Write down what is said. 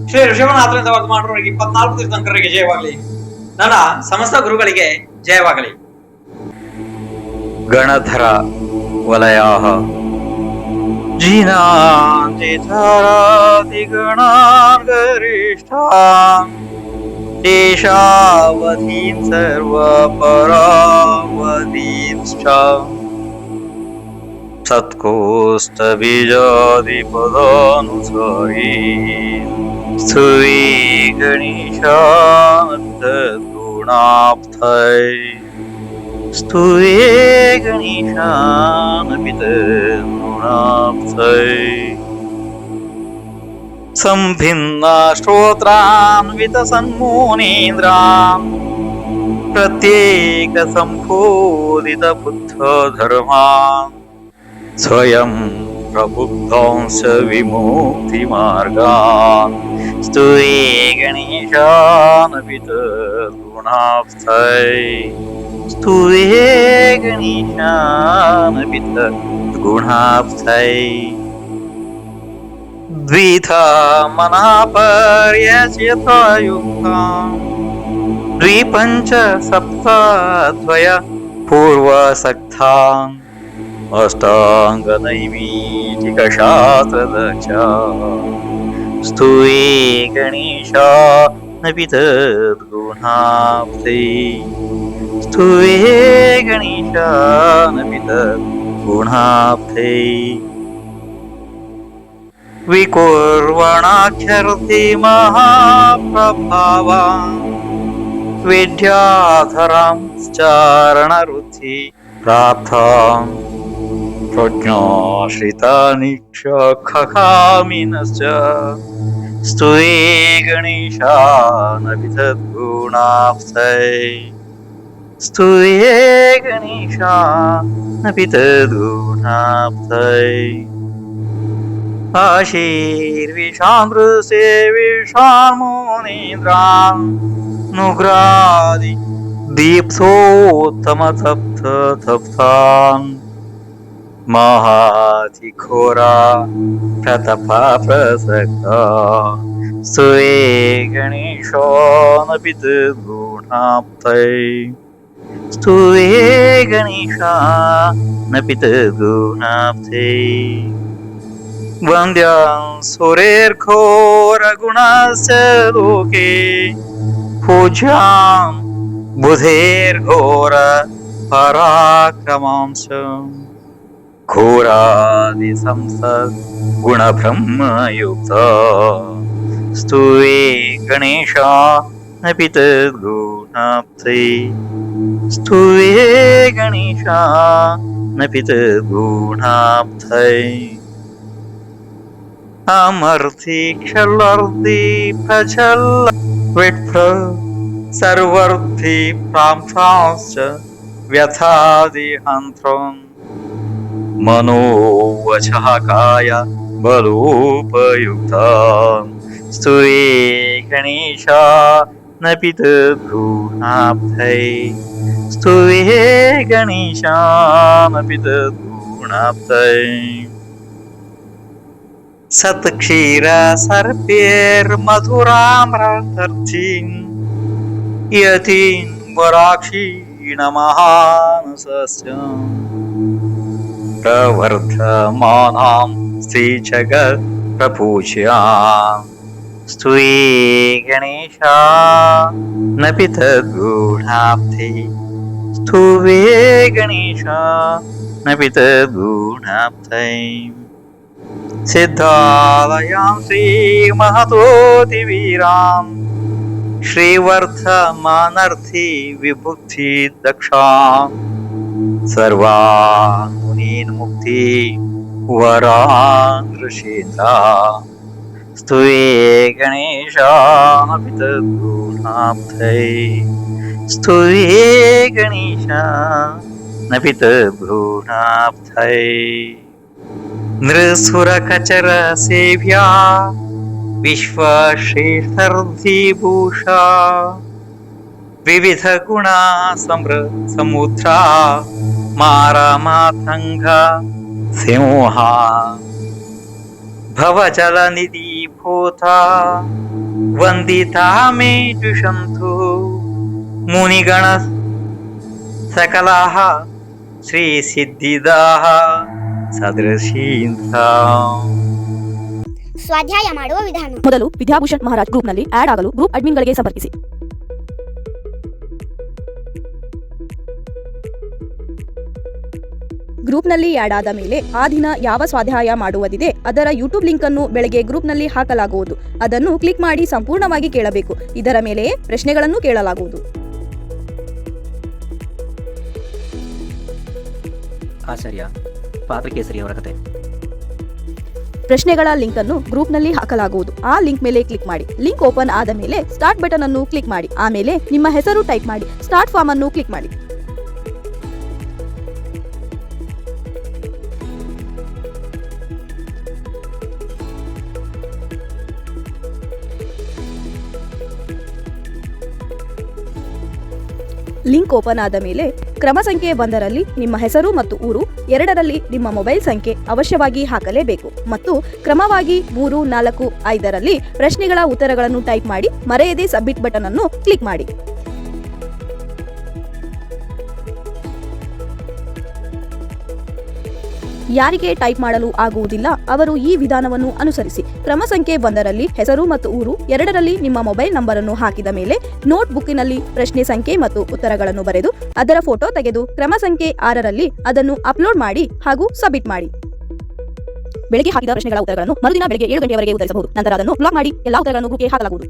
ಶ್ರೀ ಋಷಭನಾಥರಿಂದ ವರ್ಧಮಾನರಿಗೆ 24 ತೀರ್ಥಂಕರರಿಗೆ ಜಯವಾಗಲಿ. ನನ್ನ ಸಮಸ್ತ ಗುರುಗಳಿಗೆ ಜಯವಾಗಲಿ. ಗಣಧರ ವಲಯಾಹ ಜಿನಾಂಜಿತರಾದಿಗಣಾನ್ ಗರಿಷ್ಠಾನ್ ದೇಶಾವಧೀನ್ ಸರ್ವಪರಾವಧೀಂಶ್ಚ ಸತ್ಕೋಷ್ಟಬೀಜಾದಿಪದಾನುಸಾರೀ ಸ್ತುತಿ ಗಣೇಶಾನಪಿತಗುಣಾಬ್ಧೈ ಸ್ತುತಿ ಗಣೇಶಾನಪಿತಗುಣಾಬ್ಧೈ ಸಂಭಿನ್ನ ಶ್ರೋತ್ರಾನ್ವಿತ ಸನ್ಮೂನೇಂದ್ರಾನ್ ಪ್ರತ್ಯೇಕ ಸಂಬೋಧಿತ ಬುದ್ಧ ಧರ್ಮಾನ್ ಸ್ವಯಂ ಪ್ರಬುದ್ಧಾಂಶ ವಿಮುಕ್ತಿ ಮಾರ್ಗಾನ್ ಸ್ತುತಿ ಗಣೇಶಾನಪಿತ ಗುಣಾಬ್ಧೈ ಸ್ತುತಿ ಗಣೇಶಾನಪಿತ ಗುಣಾಬ್ಧೈ ದ್ವಿಧಾ ಮನಾಪರ್ಯಸ್ಯತಾಯುಕ್ತಾಂ ದ್ವಿಪಂಚ ಸಪ್ತಾದ್ವಯ ಪೂರ್ವಸಕ್ತಾಂ ಅಷ್ಟಾಂಗ ನೈಮಿತಿಕ ಶಾಸ್ತ್ರದಚ ಸ್ತುತಿ ಗಣೇಶಾನಪಿತ ಗುಣಾಬ್ಧೈ ಸ್ತುತಿ ಗಣೇಶಾನಪಿತ ಗುಣಾಬ್ಧೈ ವಿಕುರ್ವಣಾಖ್ಯರ್ತಿ ಮಹಾಪ್ರಭಾವಾನ್ ವಿದ್ಯಾಧರಾಂ ಚಾರಣರುಚಿ ಪ್ರಾಪ್ತಾಂ ಪ್ರಜ್ಞಾಶ್ರಿತಾನಿಕ್ಷಖಾಮಿನಶ್ಚ ಸ್ತುತಿ ಗಣೇಶಾನಪಿತ ಗುಣಾಬ್ಧೈ ಸ್ತುತಿ ಗಣೇಶಾನಪಿತ ಗುಣಾಬ್ಧೈ ಆಶೀರ್ವಿಷಾಮೃಸೇವಿಷಾನ್ಮೂನೇಂದ್ರಾನ್ ನುಗ್ರಾದಿ ದೀಪ್ಸೋತ್ತಮ ತಪ್ತ ತಪ್ತಾನ್ ಮಹಾತಿಘೋರಾ ಪ್ರತಪ ಪ್ರಸಕ್ತ ಸ್ತುತಿ ಗಣೇಶಾನಪಿತ ಗುಣಾಬ್ಧೈ ಸ್ತುತಿ ಗಣೇಶಾನಪಿತ ಗುಣಾಬ್ಧೈ ವಂದ್ಯಂ ಸುರೇರ್ಘೋರಗುಣಸ್ಯ ಲೋಕೆ ಪೂಜ್ಯಾಂ ಬುಧೇರ್ಘೋರ ಪರಾಕ್ರಮಾಂಶ ಘೋರಾದಿ ಸಂಸತ್ ಗುಣ ಬ್ರಹ್ಮಯುಕ್ತ ಸ್ತುತಿ ಗಣೇಶಾನಪಿತ ಗುಣಾಬ್ಧೈ ಸ್ತುತಿ ಗಣೇಶಾನಪಿತ ಗುಣಾಬ್ಧೈ ಅಮರ್ಥಿ ಕ್ಷಲರ್ಧಿ ಪ್ರಚಲ್ಲ ವಿಟ್ರ ಸರ್ವರ್ಥಿ ಪ್ರಾಂಶಾಂಶ್ಚ ವ್ಯಥಾದಿ ಹಂತ್ರಂ ಮನೋವಚಃ ಕಾಯ ಬಲೋಪಯುಕ್ತ ಸ್ತುತಿ ಗಣೇಶಾನಪಿತ ಗುಣಾಬ್ಧೈ ಸ್ತುತಿ ಗಣೇಶಾನಪಿತ ಗುಣಾಬ್ಧೈ ಸತ್ಕ್ಷೀರ ಸರ್ಪೇರ್ಮಧುರಾಮ್ರತರ್ಥೀನ್ ಯತೀನ್ ವರಾಕ್ಷೀಣ ಮಹಾನಸಸ್ಯ ಪ್ರವರ್ಧಮಾನಾಂ ಶ್ರೀಜಗತ್ ಪ್ರಪೂಜ್ಯಾಂ ಸ್ತುತಿ ಗಣೇಶಾನಪಿತ ಗುಣಾಬ್ಧೈ ಸ್ತುತಿ ಗಣೇಶಾನಪಿತ ಗುಣಾಬ್ಧೈ ಸಿದ್ಧಾಲಯಾಂ ಶ್ರೀಮಹತೋತಿವೀರಾಂ ಶ್ರೀವರ್ಧಮಾನರ್ಥಿ ವಿಭುಕ್ತಿ ದಕ್ಷಾಂ ಸರ್ವಾನ್ ಮುನೀನ್ ಮುಕ್ತಿ ವರಾನ್ ಋಷೀಂದ್ರ ಸ್ತುತಿ ಗಣೇಶಾನಪಿತ ಗುಣಾಬ್ಧೈ ಸ್ತುತಿ ಗಣೇಶಾನಪಿತ ಗುಣಾಬ್ಧೈ ನೃಸುರಕಚರ ಸೇವ್ಯಾ ವಿಶ್ವಶ್ರೇಷ್ಠರ್ಧಿಭೂಷಾ ವಿವಿಧ ಗುಣ ಸಮುದ್ರ ಮಾರಮಾತಂಗ ಸಿಂಹ ಭವಜಲನಿಧಿ ಭೂತಾ ವಂದಿತಾ ಮೇ ದುಷಂತು ಮುನಿಗಣ ಸಕಲಾಃ ಶ್ರೀ ಸಿದ್ಧಿದಾಃ ಸದೃಶೀಂದ್ರ. ಸ್ವಾಧ್ಯಾಯ ಮಾಡುವ ವಿಧಾನ. ಮೊದಲು ವಿದ್ಯಾಭೂಷಣ್ ಮಹಾರಾಜ್ ಗ್ರೂಪ್ನಲ್ಲಿ ಆಡ್ ಆಗಲು ಗ್ರೂಪ್ ಅಡ್ಮಿನ್ಗಳಿಗೆ ಸಂಪರ್ಕಿಸಿ. ಗ್ರೂಪ್ನಲ್ಲಿ ಆಡ್ ಆದ ಮೇಲೆ ಆ ದಿನ ಯಾವ ಸ್ವಾಧ್ಯಾಯ ಮಾಡುವುದಿದೆ ಅದರ ಯೂಟ್ಯೂಬ್ ಲಿಂಕ್ ಅನ್ನು ಬೆಳಗ್ಗೆ ಗ್ರೂಪ್ನಲ್ಲಿ ಹಾಕಲಾಗುವುದು. ಅದನ್ನು ಕ್ಲಿಕ್ ಮಾಡಿ ಸಂಪೂರ್ಣವಾಗಿ ಕೇಳಬೇಕು. ಇದರ ಮೇಲೆಯೇ ಪ್ರಶ್ನೆಗಳನ್ನು ಕೇಳಲಾಗುವುದು. ಆಚಾರ್ಯ ಪಾತ್ರಕೇಸರಿ ಅವರ ಕತೆ. ಪ್ರಶ್ನೆಗಳ ಲಿಂಕ್ ಅನ್ನು ಗ್ರೂಪ್ನಲ್ಲಿ ಹಾಕಲಾಗುವುದು. ಆ ಲಿಂಕ್ ಮೇಲೆ ಕ್ಲಿಕ್ ಮಾಡಿ. ಲಿಂಕ್ ಓಪನ್ ಆದ ಮೇಲೆ ಸ್ಟಾರ್ಟ್ ಬಟನ್ ಅನ್ನು ಕ್ಲಿಕ್ ಮಾಡಿ. ಆಮೇಲೆ ನಿಮ್ಮ ಹೆಸರು ಟೈಪ್ ಮಾಡಿ. ಸ್ಟಾರ್ಟ್ ಫಾರ್ಮ್ ಅನ್ನು ಕ್ಲಿಕ್ ಮಾಡಿ. ಲಿಂಕ್ ಓಪನ್ ಆದ ಮೇಲೆ ಕ್ರಮ ಸಂಖ್ಯೆ 1ರಲ್ಲಿ ನಿಮ್ಮ ಹೆಸರು ಮತ್ತು ಊರು, 2ರಲ್ಲಿ ನಿಮ್ಮ ಮೊಬೈಲ್ ಸಂಖ್ಯೆ ಅವಶ್ಯವಾಗಿ ಹಾಕಲೇಬೇಕು ಮತ್ತು ಕ್ರಮವಾಗಿ 3, 4, 5ರಲ್ಲಿ ಪ್ರಶ್ನೆಗಳ ಉತ್ತರಗಳನ್ನು ಟೈಪ್ ಮಾಡಿ ಮರೆಯದೆ ಸಬ್ಮಿಟ್ ಬಟನ್ ಅನ್ನು ಕ್ಲಿಕ್ ಮಾಡಿ. ಯಾರಿಗೆ ಟೈಪ್ ಮಾಡಲು ಆಗುವುದಿಲ್ಲ ಅವರು ಈ ವಿಧಾನವನ್ನು ಅನುಸರಿಸಿ. ಕ್ರಮ ಸಂಖ್ಯೆ 1ರಲ್ಲಿ ಹೆಸರು ಮತ್ತು ಊರು, 2ರಲ್ಲಿ ನಿಮ್ಮ ಮೊಬೈಲ್ ನಂಬರ್ ಅನ್ನು ಹಾಕಿದ ಮೇಲೆ ನೋಟ್ ಬುಕ್ಕಿನಲ್ಲಿ ಪ್ರಶ್ನೆ ಸಂಖ್ಯೆ ಮತ್ತು ಉತ್ತರಗಳನ್ನು ಬರೆದು ಅದರ ಫೋಟೋ ತೆಗೆದು ಕ್ರಮ ಸಂಖ್ಯೆ 6ರಲ್ಲಿ ಅದನ್ನು ಅಪ್ಲೋಡ್ ಮಾಡಿ ಹಾಗೂ ಸಬ್ಮಿಟ್ ಮಾಡಿ. ಬೆಳಗ್ಗೆ ಹಾಕಿದ ಪ್ರಶ್ನೆಗಳ ಉತ್ತರಗಳನ್ನು ಮರುದಿನ ಬೆಳಗ್ಗೆ 7 ಗಂಟೆಯವರೆಗೆ ಉತ್ತರಿಸಬಹುದು. ನಂತರ ಅದನ್ನು ಬ್ಲಾಕ್ ಮಾಡಿ ಎಲ್ಲಾ ಉತ್ತರಗಳನ್ನು ಗ್ರೂಪ್ಗೆ ಹಾಕಲಾಗುವುದು.